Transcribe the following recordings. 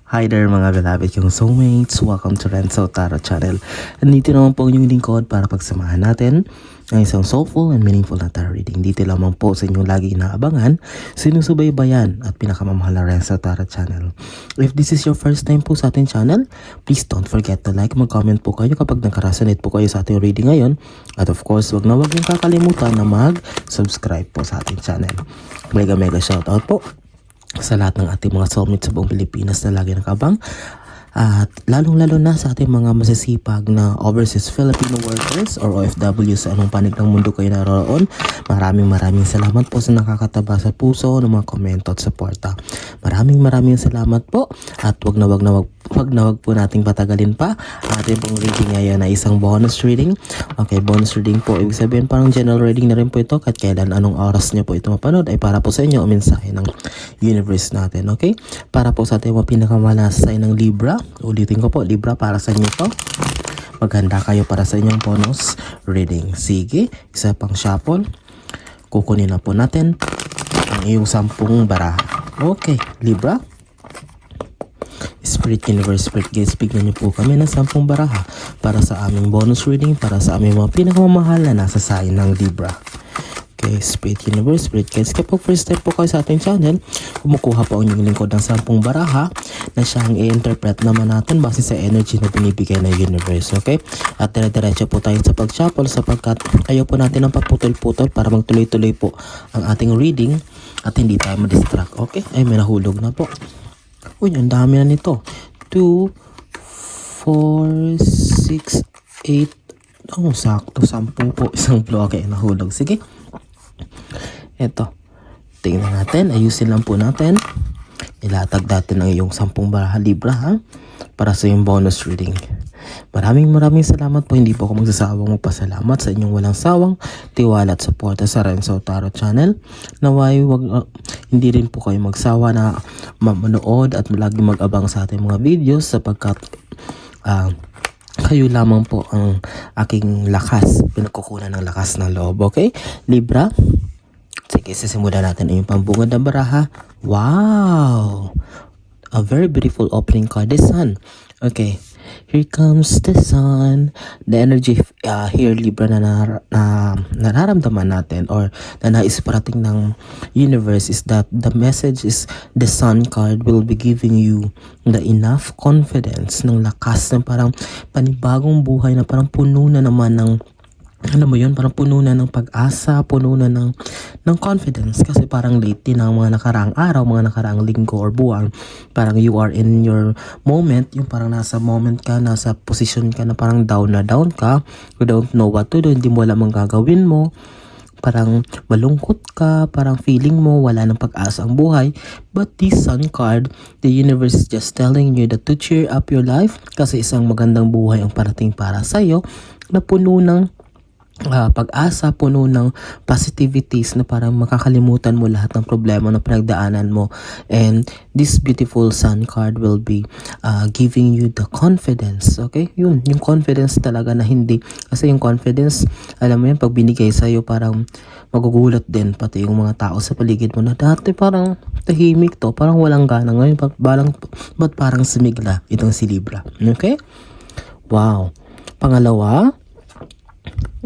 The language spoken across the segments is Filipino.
Hi there mga beloved kong soulmates, welcome to Renzo Tarot Channel. Nandito naman po ang inyong lingkod para pagsamahan natin ang isang soulful and meaningful na tarot reading. Dito lamang po sa inyong lagi inaabangan, sinusubaybayan at pinakamamahal na Renzo Tarot Channel. If this is your first time po sa ating channel, please don't forget to like, mag-comment po kayo kapag nagka-resonate po kayo sa ating reading ngayon. At of course, wag na wag yung kakalimutan na mag-subscribe po sa ating channel. Mega shoutout po sa lahat ng ating mga soulmates sa buong Pilipinas na lagi nakabang, at lalong-lalo na sa ating mga masisipag na overseas Filipino workers or OFW sa anong panig ng mundo kayo naroon. Maraming salamat po sa nakakataba sa puso ng mga komento at suporta. Maraming salamat po, at wag na wag po nating patagalin pa. Ating pong reading ngayon na isang bonus reading. Okay, bonus reading po, ibig sabihin parang general reading na rin po ito, kahit kailan anong oras niyo po ito mapanood ay para po sa inyo o mensahe ng universe natin. Okay, para po sa ating mga pinakamalasay ng Libra. Ulitin ko po, Libra, para sa inyo to. Maghanda kayo para sa inyong bonus reading. Sige, isa pang shuffle. Kukunin na po natin ang iyong 10 baraha. Okay, Libra, Spirit Universe, Spirit Guides, bigyan niyo po kami ng 10 baraha para sa aming bonus reading, para sa aming mga pinakamamahal na nasa sign ng Libra. Okay, Spirit Universe, Spirit Guides, kapag first time po kayo sa ating channel, kumukuha po ang inyong lingkod ng 10 baraha na siyang i-interpret naman natin base sa energy na binibigay ng universe. Okay, at dire-diretso po tayo sa pag-shuffle sapagkat ayaw po natin ang paputol-putol para magtuloy-tuloy po ang ating reading at hindi tayo ma-distract. Okay, ay may nahulog na po. Uy, ang dami na nito. 2, 4, 6, 8. Oh, sakto. 10 po. Isang block. Okay, nahulog. Sige. Eto. Tingnan natin. Ayusin lang po natin. Ilatag natin ang iyong 10 baraha, Libra, ha? Para sa iyong bonus reading. Maraming salamat po. Hindi po ako magsasawang magpasalamat sa inyong walang sawang tiwala at suporta sa Renzo Tarot Channel. Naway hindi rin po kayo magsawa na manood at lagi mag-abang sa ating mga videos sapagkat kayo lamang po ang aking lakas, pinagkukunan ng lakas ng loob. Okay, Libra? Sige, sisimulan natin ang pambungad ng baraha. Wow! A very beautiful opening card, the Sun. Okay, here comes the Sun. The energy here, Libra, na nararamdaman natin or na nais parating ng universe is that the message is the Sun card will be giving you the enough confidence, ng lakas, ng parang panibagong buhay na parang puno na naman ng alam mo yun, parang puno na ng pag-asa, puno na ng confidence. Kasi parang lately ng mga nakaraang araw, mga nakaraang linggo or buwan, parang you are in your moment, yung parang nasa moment ka, nasa position ka na parang down na down ka, you don't know what to do, hindi mo alam ang gagawin mo, parang malungkot ka, parang feeling mo wala ng pag-asa ang buhay. But this Sun card, the universe is just telling you that to cheer up your life, kasi isang magandang buhay ang parating para sa'yo, na puno ng pag-asa, puno ng positivities na parang makakalimutan mo lahat ng problema na pinagdaanan mo. And this beautiful Sun card will be giving you the confidence. Okay, yung confidence talaga na hindi, kasi yung confidence, alam mo yun, pag binigay sa'yo parang magugulat din pati yung mga tao sa paligid mo na dati parang tahimik to, parang walang gana, ngayon ba't parang sumigla itong si Libra. Okay, wow. Pangalawa,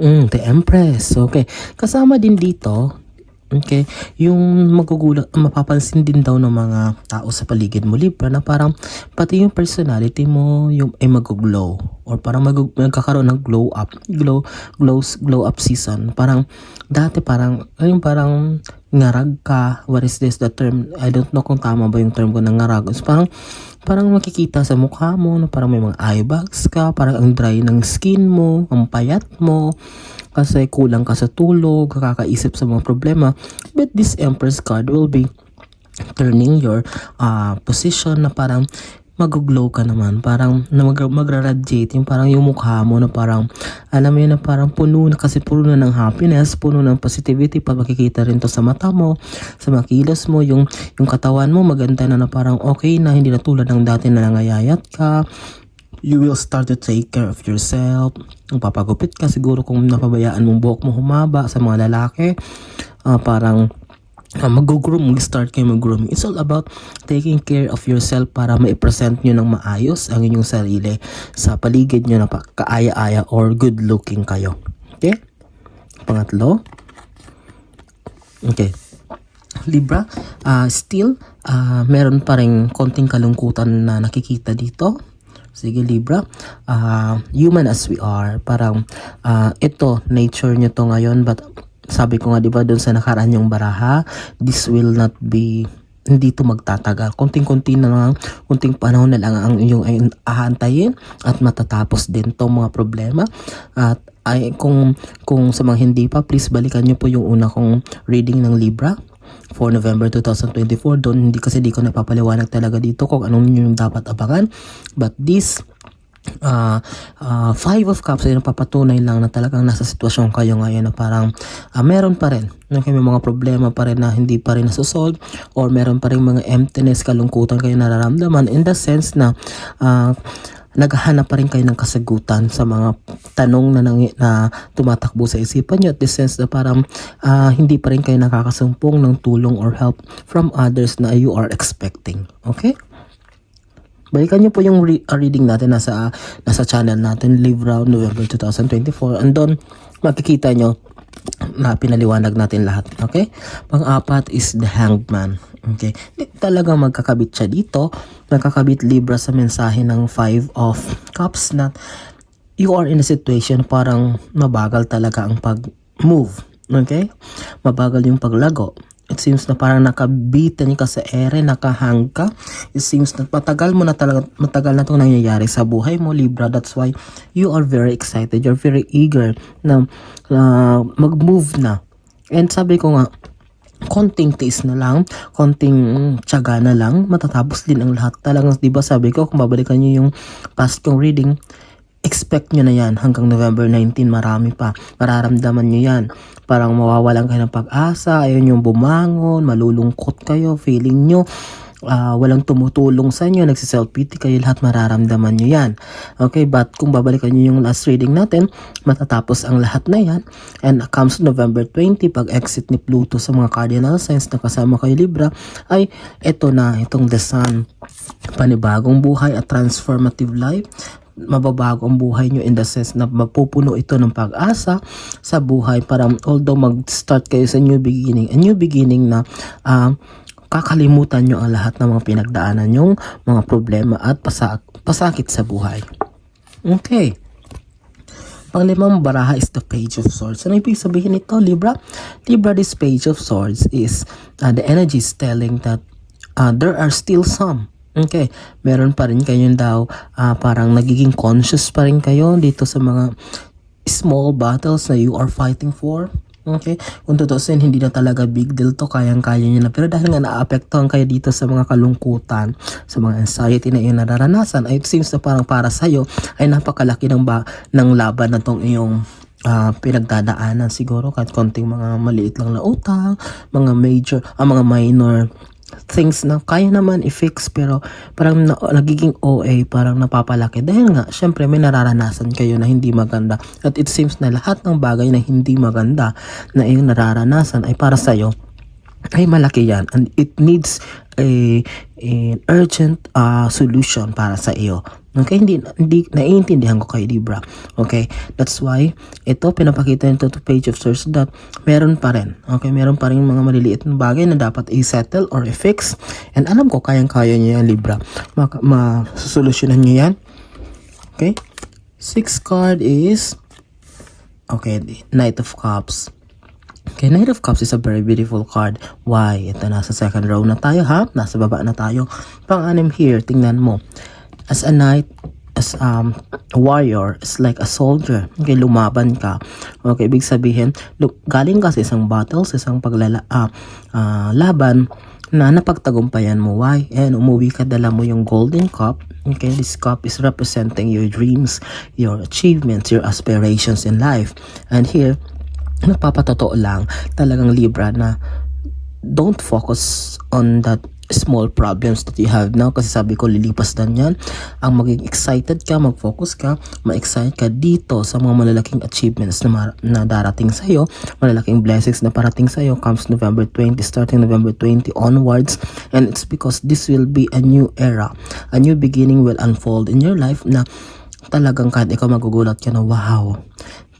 the Empress. Okay, kasama din dito, okay, yung magugulat, mapapansin din daw ng mga tao sa paligid mo, Libra, na parang pati yung personality mo yung ay mag-glow or parang magkakaroon ng glow up season. Parang dati parang ngarag ka. What is this, the term? I don't know kung tama ba yung term ko ng ngarag. So, parang makikita sa mukha mo na parang may mga eye bags ka, parang ang dry ng skin mo, ang payat mo, kasi kulang ka sa tulog, kakaisip sa mga problema. But this Empress card will be turning your position na parang mag-glow ka naman, parang magra-radiate yung parang yung mukha mo na parang alam mo yun, na parang puno na, kasi puno na ng happiness, puno ng positivity. Pa makikita rin to sa mata mo, sa mga kilos mo, yung katawan mo maganda na parang okay na, hindi na tulad ng dati na nangayayat ka. You will start to take care of yourself. Papagupit ka siguro kung napabayaan mong buhok mo humaba. Sa mga lalaki, parang mag-groom, mag-start kayo mag-grooming. It's all about taking care of yourself para ma-present nyo ng maayos ang inyong sarili sa paligid nyo na kaaya-aya or good looking kayo. Okay? Pangatlo. Okay. Libra, still, meron pa rin konting kalungkutan na nakikita dito. Sige Libra, human as we are, parang ito, nature nyo to ngayon, but sabi ko nga diba doon sa nakaraan yung baraha, this will not be, hindi to magtatagal. Konting-konti na lang, konting panahon na lang ang inyong ahantayin at matatapos din tong mga problema. At kung sa mga hindi pa, please balikan nyo po yung una kong reading ng Libra for November 2024. Doon hindi ko napapaliwanag talaga dito kung anong yung dapat abangan. But this Five of Cups ay napapatunay lang na talagang nasa sitwasyon kayo ngayon na parang meron pa rin may mga problema pa rin na hindi pa rin nasusolve, or meron pa rin mga emptiness, kalungkutan kayo nararamdaman, in the sense na naghahanap pa rin kayo ng kasagutan sa mga tanong na tumatakbo sa isipan nyo, at the sense na parang hindi pa rin kayo nakakasumpong ng tulong or help from others na you are expecting. Okay? Balikan nyo po yung reading natin nasa channel natin, Libra, November 2024. And doon, makikita nyo na pinaliwanag natin lahat. Okay? Pang-apat is the Hanged Man. Okay? Talagang magkakabit siya dito. Magkakabit Libra sa mensahe ng Five of Cups na you are in a situation parang mabagal talaga ang pag-move. Okay? Mabagal yung paglago. It seems na parang nakabitan ka sa ere, nakahang ka. It seems na matagal na itong nangyayari sa buhay mo, Libra. That's why you are very excited. You're very eager na mag-move na. And sabi ko nga, konting tiis na lang, konting tiyaga na lang, matatapos din ang lahat. Talagang, di ba sabi ko, kung babalikan nyo yung past kong reading, expect nyo na yan hanggang November 19, marami pa. Mararamdaman nyo yan. Parang mawawalan kayo ng pag-asa, ayun yung bumangon, malulungkot kayo, feeling nyo, walang tumutulong sa inyo, nagsiself-pity kayo, lahat mararamdaman nyo yan. Okay, but kung babalikan nyo yung last reading natin, matatapos ang lahat na yan. And comes November 20, pag-exit ni Pluto sa mga cardinal signs na kasama kayo Libra, ay eto na, itong the Sun. Panibagong buhay at transformative life. Mababago ang buhay nyo in the sense na mapupuno ito ng pag-asa sa buhay. Parang although mag-start kayo sa new beginning, a new beginning na kakalimutan nyo ang lahat ng mga pinagdaanan nyong mga problema at pasakit sa buhay. Okay. Panglimang baraha is the Page of Swords. Ano ibig sabihin nito, Libra? Libra, this Page of Swords is the energy is telling that there are still some. Okay, meron pa rin kayo daw, parang nagiging conscious pa rin kayo dito sa mga small battles na you are fighting for. Okay, kung tutusin, hindi na talaga big deal to, kayang-kaya nyo na. Pero dahil nga naapektuhan kayo dito sa mga kalungkutan, sa mga anxiety na iyong nararanasan, ay it seems na parang para sa'yo ay napakalaki ng laban na tong iyong pinagdadaanan siguro, kahit konting mga maliit lang na utang, mga mga minor things na kaya naman i-fix, pero parang nagiging OA, parang napapalaki dahil nga syempre may nararanasan kayo na hindi maganda, at it seems na lahat ng bagay na hindi maganda na iyong nararanasan ay para sa'yo ay malaki yan, and it needs an urgent solution para sa iyo. Okay, hindi naiintindihan ko kay Libra. Okay, that's why ito pinapakita nito to Page of Swords that meron pa rin. Okay, meron pa rin mga maliliit na bagay na dapat i-settle or i-fix, and alam ko kayang-kaya niyo yan, Libra. Masosolusyonan niyo yan. Okay, 6th card is Knight of Cups. Okay, Knight of Cups is a very beautiful card. Why? Ito, nasa second row na tayo ha. Nasa baba na tayo. Pang-anim here, tingnan mo. As a knight, as a warrior, is like a soldier. Okay, lumaban ka. Okay, ibig sabihin, galing ka sa isang battle, sa isang laban na napagtagumpayan mo. Why? And umuwi ka, dala mo yung golden cup. Okay, this cup is representing your dreams, your achievements, your aspirations in life. And here, nagpapatotoo lang talagang Libra na don't focus on that small problems that you have now, kasi sabi ko lilipas lang yan. Ang maging excited ka, mag-focus ka, ma-excite ka dito sa mga malalaking achievements na darating sa'yo, malalaking blessings na parating sa'yo comes November 20, starting November 20 onwards. And it's because this will be a new era, a new beginning will unfold in your life na talagang kahit ikaw magugulat ka na, wow,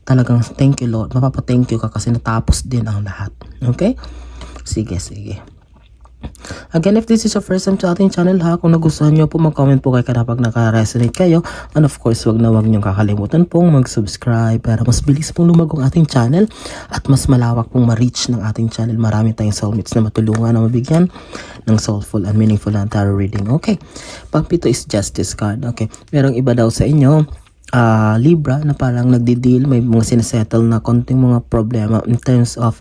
talagang thank you Lord, mapapa-thank you ka kasi natapos din ang lahat. Okay? Sige. Again, if this is your first time sa ating channel ha, kung nagustuhan nyo po, mag-comment po kayo kapag naka-resonate kayo. And of course, wag nyo kakalimutan pong mag-subscribe para mas bilis pong lumagong ating channel at mas malawak pong ma-reach ng ating channel. Marami tayong soulmates na matulungan na mabigyan ng soulful and meaningful na tarot reading. Okay, pang-pito is Justice card. Okay, merong iba daw sa inyo, Libra, na parang nagdi-deal, may mga sinasettle na konting mga problema in terms of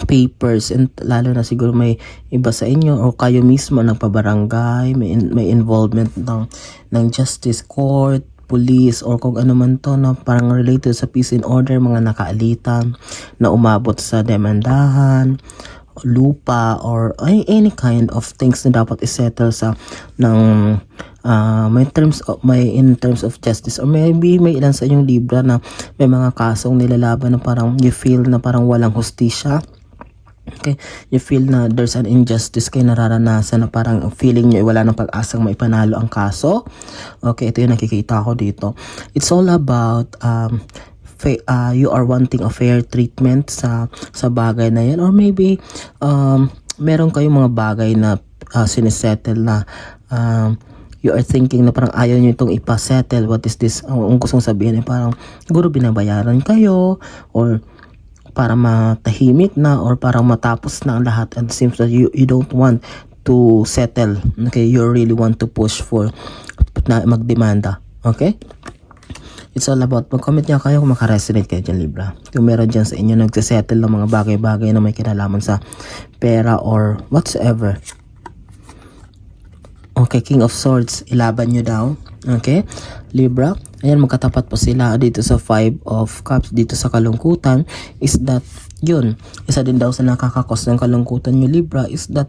papers, and lalo na siguro may iba sa inyo o kayo mismo nagpabarangay, may involvement ng justice court, police, or kung ano man to na parang related sa peace and order, mga nakaalitan na umabot sa demandahan, lupa, or any kind of things na dapat isettle sa ng in terms of justice, or maybe may ilan sa inyong Libra na may mga kasong nilalaban na parang you feel na parang walang hustisya. Okay, you feel na there's an injustice kayo nararanasan, na parang feeling nyo wala nang pag-asang maipanalo ang kaso. Okay, ito yung nakikita ko dito. It's all about you are wanting a fair treatment sa bagay na yan, or maybe meron kayong mga bagay na sinisettle na you are thinking na parang ayaw nyo itong ipasettle. What is this? Ang gustong sabihin ay parang siguro binabayaran kayo, or para matahimik na, or parang matapos na ang lahat, and it seems that you don't want to settle. Okay, you really want to push for na magdemanda. Okay, it's all about, mag-comment nyo kayo kung makaresonate kayo dyan, Libra. Kung meron dyan sa inyo nagsasettle ng mga bagay-bagay na may kinalaman sa pera or whatsoever. Okay, King of Swords, ilaban nyo daw. Okay, Libra, ayan, magkatapat po sila dito sa 5 of Cups, dito sa kalungkutan. Is that yun, isa din daw sa nakakakos ng kalungkutan nyo, Libra, is that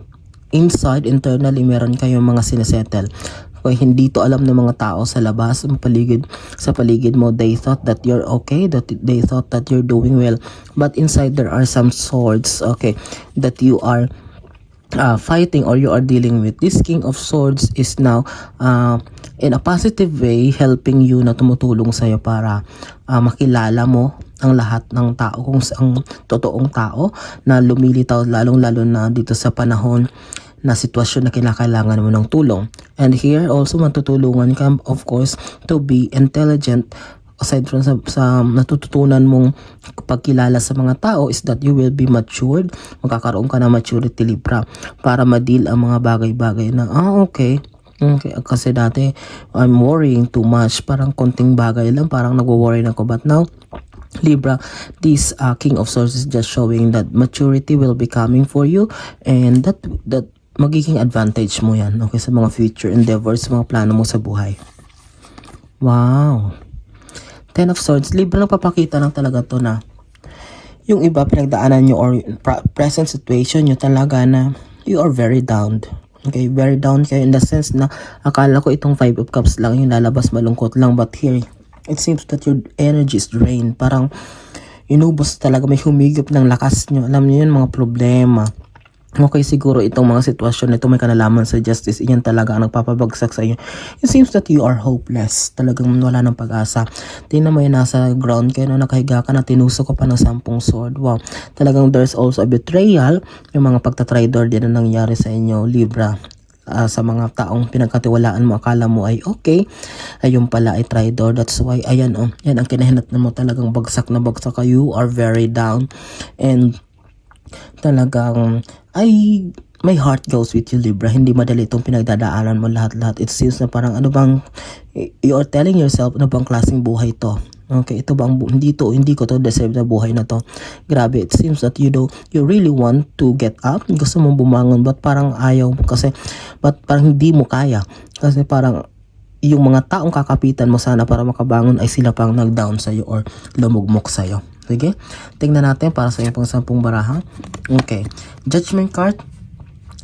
internally meron kayong mga sinesettle. Okay, hindi to alam ng mga tao sa labas, sa paligid mo. They thought that you're okay, that they thought that you're doing well, but inside there are some swords, okay, that you are fighting or you are dealing with. This King of Swords is now in a positive way helping you, na tumutulong sa'yo para makilala mo ang lahat ng tao, kung ang totoong tao na lumilitaw, lalong-lalo na dito sa panahon na sitwasyon na kinakailangan mo ng tulong. And here also matutulungan ka, of course, to be intelligent. Aside from sa natututunan mong pagkilala sa mga tao, is that you will be matured. Magkakaroon ka na maturity, Libra, para ma-deal ang mga bagay-bagay na okay, kasi dati I'm worrying too much, parang konting bagay lang, parang nagwo-worry na ako, but now Libra, this King of Swords is just showing that maturity will be coming for you, and that magiging advantage mo yan, okay, sa mga future endeavors, sa mga plano mo sa buhay. Wow, 10 of Swords, Libra, nagpapakita lang talaga to na yung iba pinagdaanan nyo or present situation nyo talaga na you are very down. Okay, very down kayo in the sense na akala ko itong 5 of Cups lang yung lalabas, malungkot lang, but here it seems that your energy is drained. Parang inubos talaga, may humigop ng lakas nyo. Alam nyo yun, mga problema. Okay, siguro itong mga sitwasyon na ito may kanalaman sa justice, iyan talaga ang nagpapabagsak sa inyo. It seems that you are hopeless. Talagang wala ng pag-asa. Tingnan mo yun, nasa ground kayo na nakahiga ka na tinusok ko pa ng 10 sword. Wow, talagang there's also a betrayal. Yung mga pagtatraidor din na nangyari sa inyo, Libra. Sa mga taong pinagkatiwalaan mo, akala mo ay okay, ayun pala ay traitor. That's why, ayan yan ang kinahinat mo, talagang bagsak na bagsak ka. You are very down, and talagang my heart goes with you, Libra. Hindi madali itong pinagdadaanan mo lahat-lahat. It seems na parang you are telling yourself, ano bang klaseng buhay to? Okay, ito bang hindi ko to deserve na buhay na to. Grabe, it seems that you really want to get up. Gusto mong bumangon, but parang ayaw kasi, but parang hindi mo kaya. Kasi parang yung mga taong kakapitan mo sana para makabangon ay sila pang nag-down sa'yo or lumugmok sa'yo. Sige, tingnan natin para sa iyong pang 10 baraha. Okay, Judgment card.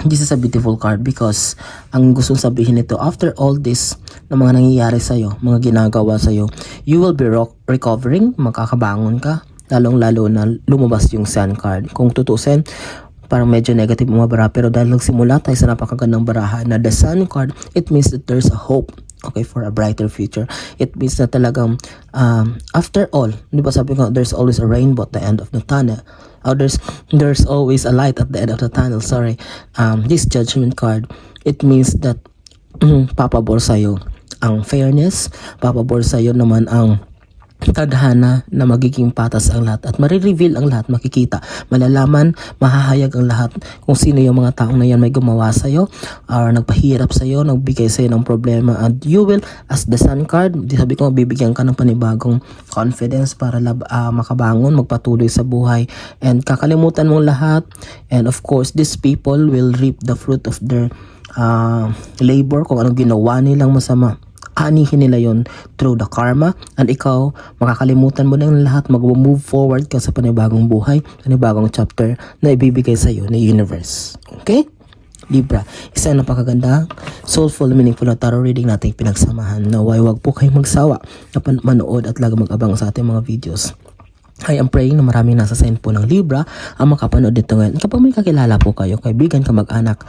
this is a beautiful card because ang gustong sabihin nito, after all this na mga nangyayari sa'yo, mga ginagawa sa'yo, you will be recovering, makakabangon ka, lalong-lalo na lumabas yung Sun card. Kung tutusin, parang medyo negative umabara, pero dahil nagsimula tayo sa napakagandang baraha na the Sun card, it means that there's a hope, okay, for a brighter future. It means na talagang after all, di ba sabi ko, there's always a rainbow at the end of the tunnel. There's always a light at the end of the tunnel. Sorry. This Judgment card, it means that papabor sa'yo ang fairness, papabor sa'yo naman ang tadhana na magiging patas ang lahat at marireveal ang lahat, makikita, malalaman, mahahayag ang lahat kung sino yung mga taong na yan may gumawa sa'yo or nagpahirap sa'yo, nagbigay sa'yo ng problema, and you will, as the Sun card, sabi ko, bibigyan ka ng panibagong confidence para makabangon, magpatuloy sa buhay, and kakalimutan mong lahat, and of course, these people will reap the fruit of their labor, kung anong ginawa nilang masama, anihin nila yon through the karma, and ikaw, makakalimutan mo na yung lahat, mag-move forward ka sa panibagong buhay, panibagong chapter na ibibigay sa iyo ng universe. Okay? Libra, isa napakaganda, soulful, meaningful na tarot reading natin pinagsamahan. Naway wag po kayong magsawa na manood at lagi mag-abang sa ating mga videos. I am praying na maraming nasa sign po ng Libra ang makapanood dito ngayon. Kapag may kakilala po kayo, kaibigan, kamag-anak,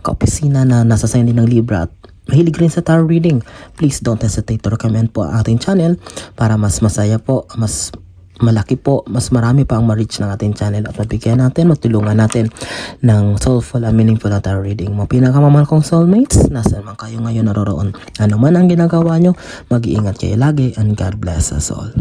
kaopisina na nasa sign din ng Libra at mahilig rin sa tarot reading, please don't hesitate to recommend po ang ating channel para mas masaya po, mas malaki po, mas marami pa ang ma-reach ng ating channel at mabigyan natin, matulungan natin ng soulful and meaningful na tarot reading. Mga pinakamamahal kong soulmates, nasa naman kayo ngayon naroroon. Ano man ang ginagawa nyo, mag-iingat kayo lagi, and God bless us all.